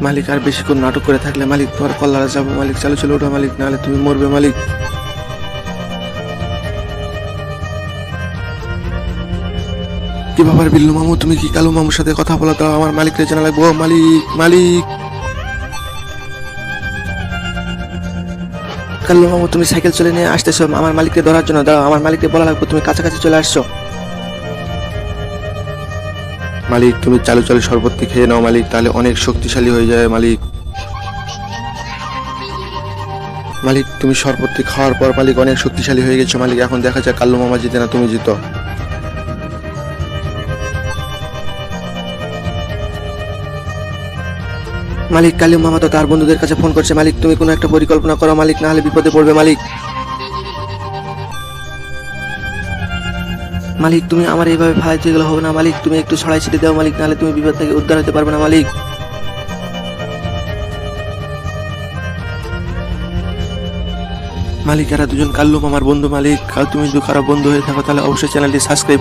মালিক আর বেশিক্ষণ নাটক করে থাকলে মালিক তোমার কল্লারে যাবো মালিক, চালু চলো ওঠো মালিক, নাহলে তুমি মরবে মালিক। কি ব্যাপার বিল্লু মামু, তুমি কি কালু মামুর সাথে কথা বলা দাও, আমার মালিককে জানা লাগবো। মালিক মালিক কাল্লু মামু, তুমি সাইকেল চলে নিয়ে আসতেছো আমার মালিককে ধরার জন্য, দাও আমার মালিককে বলা লাগবে তুমি কাছাকাছি চলে আসছো। মালিক তুমি চালু চালু শরবতটি খেয়ে নাও মালিক, তাহলে অনেক শক্তিশালী হয়ে যায় মালিক। মালিক তুমি শরবতটি খাওয়ার পর মালিক অনেক শক্তিশালী হয়ে গেছো মালিক, এখন দেখা যায় কাল্লু মামা জিতে না তুমি জিতো। মালিক কাল্লু মামা তো তার বন্ধুদের কাছে ফোন করছে মালিক, তুমি কোনো একটা পরিকল্পনা করো মালিক, না হলে বিপদে পড়বে মালিক। মালিক তুমি আমার এইভাবে ফালাইতে গেলে হবে না মালিক, তুমি একটু ছড়াই ছিটে দাও মালিক, নাহলে তুমি বিপদ থেকে উদ্ধার হতে পারবে না মালিক। মালিক এরা দুজন কাল্লু মামার বন্ধু মালিক, তুমি যদি খারাপ বন্ধু হয়ে থাকো তাহলে অবশ্যই চ্যানেলটি সাবস্ক্রাইব